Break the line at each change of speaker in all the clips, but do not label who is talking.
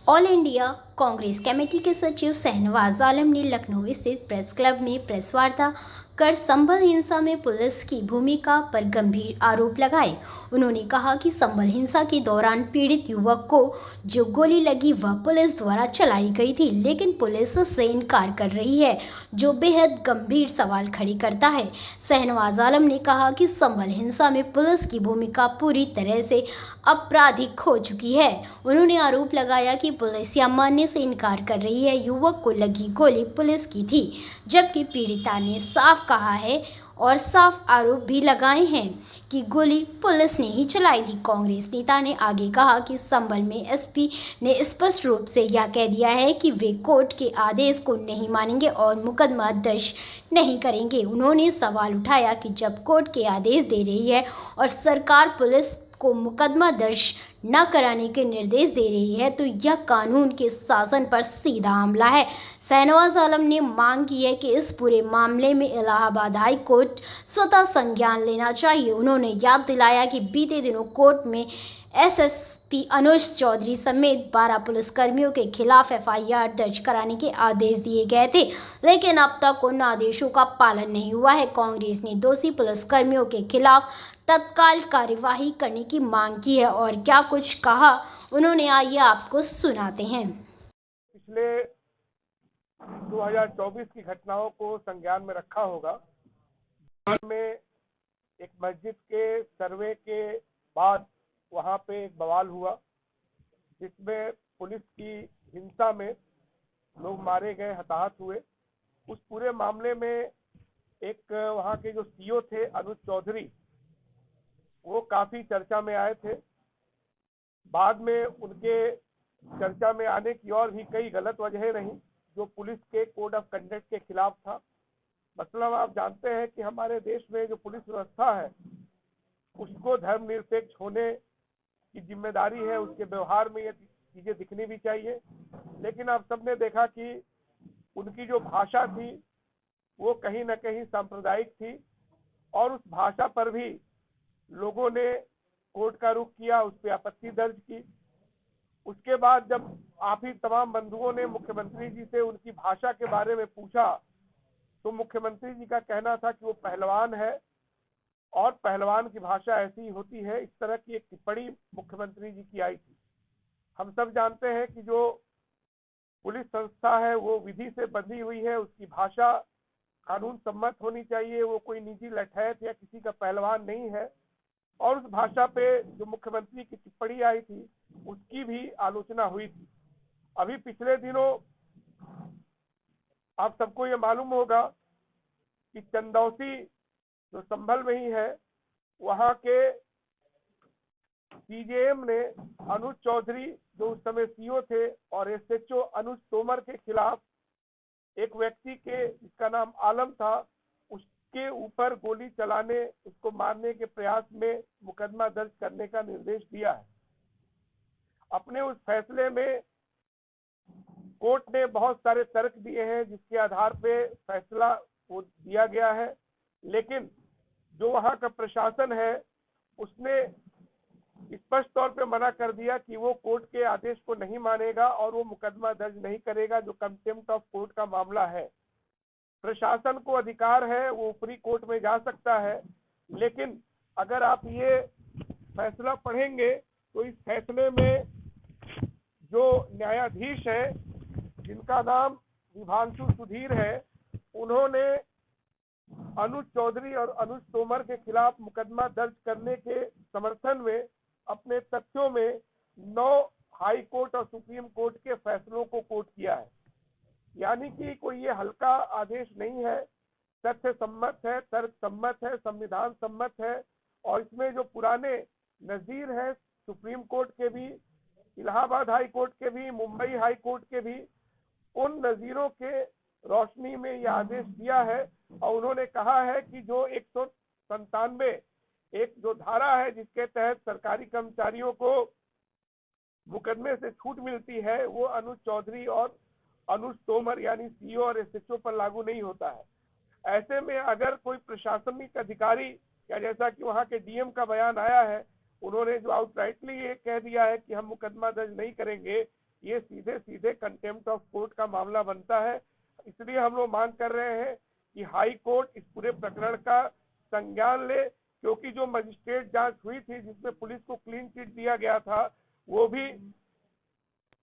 All India Congress committee के सचिव शहनवाज आलम ने लखनऊ स्थित प्रेस क्लब में प्रेस वार्ता कर संभल हिंसा में पुलिस की भूमिका पर गंभीर आरोप लगाए। उन्होंने कहा कि संभल हिंसा के दौरान पीड़ित युवक को जो गोली लगी वह पुलिस द्वारा चलाई गई थी, लेकिन पुलिस से इनकार कर रही है, जो बेहद गंभीर सवाल खड़े करता है। शहनवाज आलम ने कहा कि संभल हिंसा में पुलिस की भूमिका पूरी तरह से आपराधिक हो चुकी है। उन्होंने आरोप लगाया कि पुलिस यह मानने से इनकार कर रही है युवक को लगी गोली पुलिस की थी, जबकि पीड़िता ने साफ कहा है और साफ आरोप भी लगाए हैं कि गोली पुलिस ने ही चलाई थी। कांग्रेस नेता ने आगे कहा कि संभल में एसपी ने स्पष्ट रूप से यह कह दिया है कि वे कोर्ट के आदेश को नहीं मानेंगे और मुकदमा दर्ज नहीं करेंगे। उन्होंने सवाल उठाया कि जब कोर्ट के आदेश दे रही है और सरकार पुलिस को मुकदमा दर्ज न कराने के निर्देश दे रही है, तो यह कानून के शासन पर सीधा हमला है। शहनवाज आलम ने मांग की है कि इस पूरे मामले में इलाहाबाद हाई कोर्ट स्वतः संज्ञान लेना चाहिए। उन्होंने याद दिलाया कि बीते दिनों कोर्ट में एसएसपी अनुज चौधरी समेत 12 पुलिसकर्मियों के खिलाफ एफआईआर दर्ज कराने के आदेश दिए गए थे, लेकिन अब तक उन आदेशों का पालन नहीं हुआ है। कांग्रेस ने दोषी पुलिसकर्मियों के खिलाफ तत्काल कार्यवाही करने की मांग की है और क्या कुछ कहा उन्होंने, आइए आपको सुनाते हैं।
पिछले 2024 की घटनाओं को संज्ञान में रखा होगा। में एक मस्जिद के सर्वे के बाद वहां पे एक बवाल हुआ, जिसमें पुलिस की हिंसा में लोग मारे गए, हताहत हुए। उस पूरे मामले में एक वहां के जो सीओ थे अनुज चौधरी, वो काफी चर्चा में आए थे। बाद में उनके चर्चा में आने की और भी कई गलत वजहें रहीं, जो पुलिस के कोड ऑफ कंडक्ट के खिलाफ था। मतलब आप जानते हैं कि हमारे देश में जो पुलिस व्यवस्था है, उसको धर्मनिरपेक्ष होने की जिम्मेदारी है, उसके व्यवहार में ये चीजें दिखनी भी चाहिए। लेकिन आप सबने देखा कि उनकी जो भाषा थी वो कहीं ना कहीं सांप्रदायिक थी, और उस भाषा पर भी लोगों ने कोर्ट का रुख किया, उस पर आपत्ति दर्ज की। उसके बाद जब आप ही तमाम बंधुओं ने मुख्यमंत्री जी से उनकी भाषा के बारे में पूछा, तो मुख्यमंत्री जी का कहना था कि वो पहलवान है और पहलवान की भाषा ऐसी ही होती है। इस तरह की एक टिप्पणी मुख्यमंत्री जी की आई थी। हम सब जानते हैं कि जो पुलिस संस्था है वो विधि से बंधी हुई है, उसकी भाषा कानून सम्मत होनी चाहिए। वो कोई निजी लठैत या किसी का पहलवान नहीं है। और उस भाषा पे जो मुख्यमंत्री की टिप्पणी आई थी, उसकी भी आलोचना हुई थी। अभी पिछले दिनों आप सबको ये मालूम होगा कि चंदौसी जो संभल में ही है, वहां के सीजेएम ने अनुज चौधरी, जो उस समय सीओ थे, और एसएचओ अनुज तोमर के खिलाफ एक व्यक्ति के जिसका नाम आलम था, उसके ऊपर गोली चलाने, उसको मारने के प्रयास में मुकदमा दर्ज करने का निर्देश दिया है। अपने उस फैसले में कोर्ट ने बहुत सारे तर्क दिए हैं, जिसके आधार पे फैसला वो दिया गया है। लेकिन जो वहां का प्रशासन है, उसने स्पष्ट तौर पे मना कर दिया कि वो कोर्ट के आदेश को नहीं मानेगा और वो मुकदमा दर्ज नहीं करेगा, जो कंटेम्प्ट ऑफ कोर्ट का मामला है। प्रशासन को अधिकार है, वो ऊपरी कोर्ट में जा सकता है। लेकिन अगर आप ये फैसला पढ़ेंगे तो इस फैसले में जो न्यायाधीश है, जिनका नाम विभांशु सुधीर है, उन्होंने अनुज चौधरी और अनुज तोमर के खिलाफ मुकदमा दर्ज करने के समर्थन में अपने तथ्यों में 9 हाई कोर्ट और सुप्रीम कोर्ट के फैसलों को कोट किया है। यानी कि कोई ये हल्का आदेश नहीं है, तथ्य सम्मत है, तर्क सम्मत है, संविधान सम्मत है। और इसमें जो पुराने नजीर है, सुप्रीम कोर्ट के भी, इलाहाबाद हाई कोर्ट के भी, मुंबई हाई कोर्ट के भी, उन नजीरों के रोशनी में यह आदेश दिया है। और उन्होंने कहा है कि जो 197 एक जो धारा है, जिसके तहत सरकारी कर्मचारियों को मुकदमे से छूट मिलती है, वो अनुज चौधरी और अनुज तोमर यानी सीओ और एसएचओ पर लागू नहीं होता है। ऐसे में अगर कोई प्रशासनिक अधिकारी, या जैसा कि वहां के डीएम का बयान आया है, उन्होंने जो आउटराइटली ये कह दिया है कि हम मुकदमा दर्ज नहीं करेंगे, ये सीधे सीधे कंटेम्प्ट ऑफ कोर्ट का मामला बनता है। इसलिए हम लोग मांग कर रहे हैं कि हाई कोर्ट इस पूरे प्रकरण का संज्ञान ले, क्योंकि जो मजिस्ट्रेट जांच हुई थी जिसमें पुलिस को क्लीन चिट दिया गया था, वो भी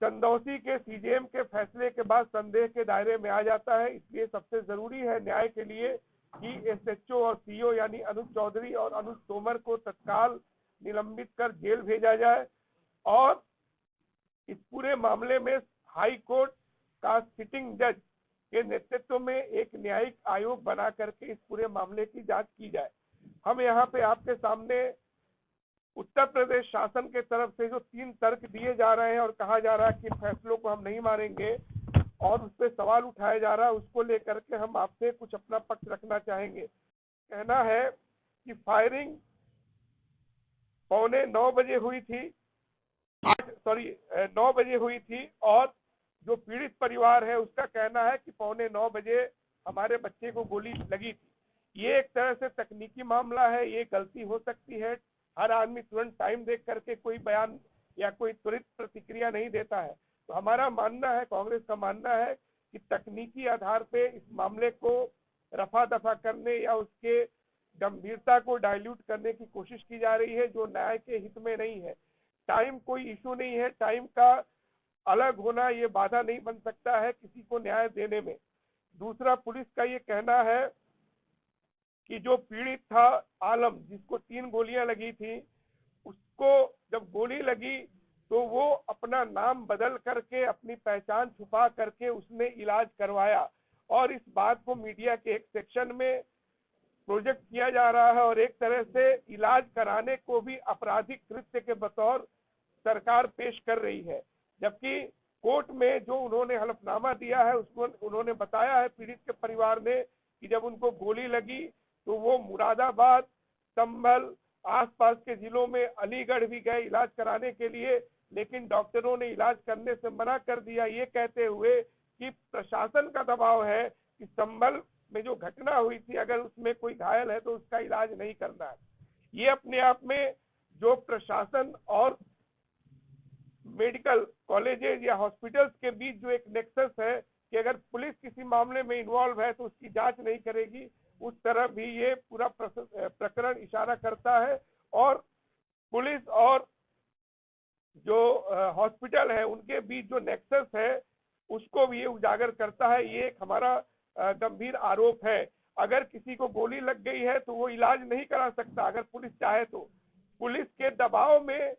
चंदौसी के सीजेएम के फैसले के बाद संदेह के दायरे में आ जाता है। इसलिए सबसे जरूरी है न्याय के लिए कि एसएचओ और सीओ यानी अनुज चौधरी और अनुज तोमर को तत्काल निलंबित कर जेल भेजा जाए और इस पूरे मामले में हाई कोर्ट का सिटिंग जज के नेतृत्व में एक न्यायिक आयोग बना करके इस पूरे मामले की जांच की जाए। हम यहाँ पे आपके सामने उत्तर प्रदेश शासन के तरफ से जो 3 तर्क दिए जा रहे हैं और कहा जा रहा है कि फैसलों को हम नहीं मानेंगे और उस पर सवाल उठाया जा रहा है, उसको लेकर के हम आपसे कुछ अपना पक्ष रखना चाहेंगे। कहना है कि फायरिंग 9:15 बजे हुई थी, 9 बजे हुई थी और जो पीड़ित परिवार है उसका कहना है कि 9:15 बजे हमारे बच्चे को गोली लगी थी। ये एक तरह से तकनीकी मामला है, ये गलती हो सकती है। हर आदमी तुरंत टाइम देख करके कोई बयान या कोई त्वरित प्रतिक्रिया नहीं देता है। तो हमारा मानना है, कांग्रेस का मानना है कि तकनीकी आधार पे इस मामले को रफा दफा करने या उसके गंभीरता को डाइल्यूट करने की कोशिश की जा रही है, जो न्याय के हित में नहीं है। टाइम कोई इशू नहीं है, टाइम का अलग होना ये बाधा नहीं बन सकता है किसी को न्याय देने में। दूसरा, पुलिस का ये कहना है कि जो पीड़ित था आलम, जिसको 3 गोलियां लगी थी, उसको जब गोली लगी तो वो अपना नाम बदल करके अपनी पहचान छुपा करके उसने इलाज करवाया और इस बात को मीडिया के एक सेक्शन में प्रोजेक्ट किया जा रहा है और एक तरह से इलाज कराने को भी आपराधिक कृत्य के बतौर सरकार पेश कर रही है। जबकि कोर्ट में जो उन्होंने हलफनामा दिया है उसको उन्होंने बताया है पीड़ित के परिवार ने कि जब उनको गोली लगी तो वो मुरादाबाद, संभल, आसपास के जिलों में अलीगढ़ भी गए इलाज कराने के लिए, लेकिन डॉक्टरों ने इलाज करने से मना कर दिया, ये कहते हुए कि प्रशासन का दबाव है कि संभल में जो घटना हुई थी अगर उसमें कोई घायल है तो उसका इलाज नहीं करना है। ये अपने आप में जो प्रशासन और मेडिकल कॉलेजेस या हॉस्पिटल्स के बीच जो एक नेक्सस है कि अगर पुलिस किसी मामले में इन्वॉल्व है तो उसकी जांच नहीं करेगी, उस तरह भी ये पूरा प्रकरण इशारा करता है और पुलिस और जो हॉस्पिटल है उनके बीच जो नेक्सस है उसको भी ये उजागर करता है। ये एक हमारा गंभीर आरोप है। अगर किसी को गोली लग गई है तो वो इलाज नहीं करा सकता अगर पुलिस चाहे तो। पुलिस के दबाव में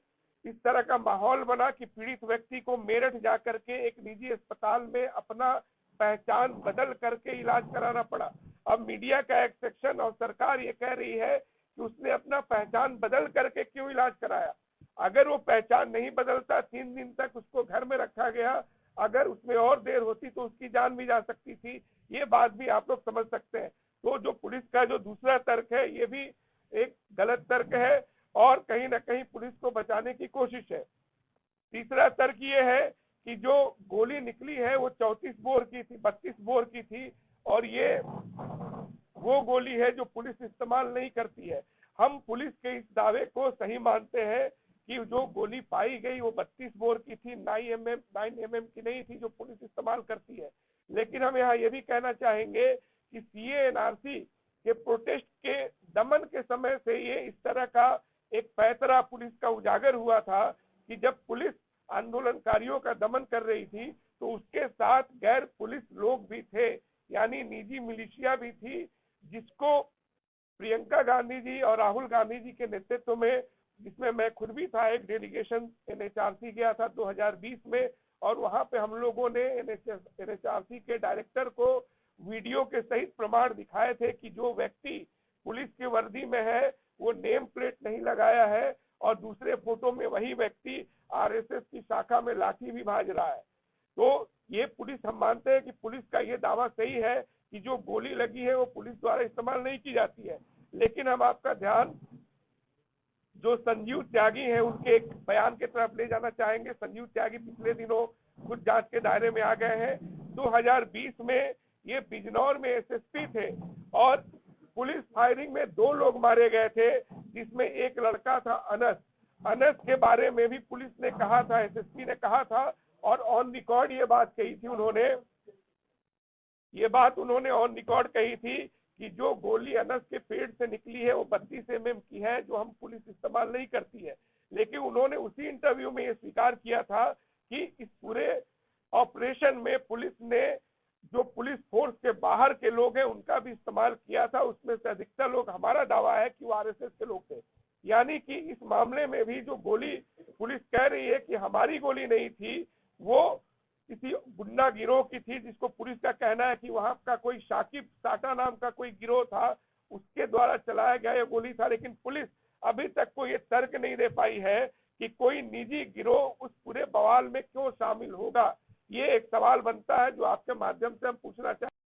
इस तरह का माहौल बना कि पीड़ित व्यक्ति को मेरठ जाकर के एक निजी अस्पताल में अपना पहचान बदल करके इलाज कराना पड़ा। अब मीडिया का एक सेक्शन और सरकार ये कह रही है कि उसने अपना पहचान बदल करके क्यों इलाज कराया। अगर वो पहचान नहीं बदलता, 3 दिन तक उसको घर में रखा गया, अगर उसमें और देर होती तो उसकी जान भी जा सकती थी। ये बात भी आप लोग समझ सकते हैं। तो जो पुलिस का जो दूसरा तर्क है ये भी एक गलत तर्क है और कहीं ना कहीं पुलिस को बचाने की कोशिश है। तीसरा तर्क ये है कि जो गोली निकली है वो 34 बोर की थी, 32 बोर की थी और ये वो गोली है जो पुलिस इस्तेमाल नहीं करती है। हम पुलिस के इस दावे को सही मानते हैं कि जो गोली पाई गई वो 32 बोर की थी, 9mm की नहीं थी जो पुलिस इस्तेमाल करती है। लेकिन हम यहाँ ये भी कहना चाहेंगे कि CA/NRC के प्रोटेस्ट के दमन के समय से ये इस तरह का एक पैंतरा पुलिस का उजागर हुआ था कि जब पुलिस आंदोलनकारियों का दमन कर रही थी तो उसके साथ गैर पुलिस लोग भी थे, यानी निजी मिलिशिया भी थी, जिसको प्रियंका गांधी जी और राहुल गांधी जी के नेतृत्व में, जिसमें मैं खुद भी था, एक डेलीगेशन NHRC गया था 2020 में और वहां पे हम लोगों ने NHRC के डायरेक्टर को वीडियो के सहित प्रमाण दिखाए थे कि जो व्यक्ति पुलिस की वर्दी में है वो नेम प्लेट नहीं लगाया है और दूसरे फोटो में वही व्यक्ति RSS की शाखा में लाठी भी भाज रहा है। तो ये पुलिस, हम मानते हैं कि पुलिस का ये दावा सही है कि जो गोली लगी है वो पुलिस द्वारा इस्तेमाल नहीं की जाती है। लेकिन हम आपका ध्यान जो संजीव त्यागी हैं उनके एक बयान की तरफ ले जाना चाहेंगे। संजीव त्यागी पिछले दिनों खुद जांच के दायरे में आ गए हैं। 2020 में ये बिजनौर में SSP थे और पुलिस फायरिंग में 2 लोग मारे गए थे, जिसमें एक लड़का था अनस के बारे में भी पुलिस ने कहा था, SSP ने कहा था और ऑन रिकॉर्ड ये बात कही थी उन्होंने, ये बात उन्होंने ऑन रिकॉर्ड कही थी कि जो गोली अनस के पेट से निकली है वो 32 mm की है, जो हम पुलिस इस्तेमाल नहीं करती है। लेकिन उन्होंने उसी इंटरव्यू में ये स्वीकार किया था कि इस पूरे ऑपरेशन में पुलिस ने जो पुलिस फोर्स के बाहर के लोग हैं उनका भी इस्तेमाल किया था। उसमें से अधिकतर लोग, हमारा दावा है कि वो आरएसएस के लोग थे। यानी कि इस मामले में भी जो गोली पुलिस कह रही है कि हमारी गोली नहीं थी, वो किसी गुंडा गिरोह की थी, जिसको पुलिस का कहना है कि वहां का कोई शाकिब साटा नाम का कोई गिरोह था, उसके द्वारा चलाया गया ये गोली था। लेकिन पुलिस अभी तक कोई ये तर्क नहीं दे पाई है कि कोई निजी गिरोह उस पूरे बवाल में क्यों शामिल होगा। ये एक सवाल बनता है जो आपके माध्यम से हम पूछना चाहते हैं।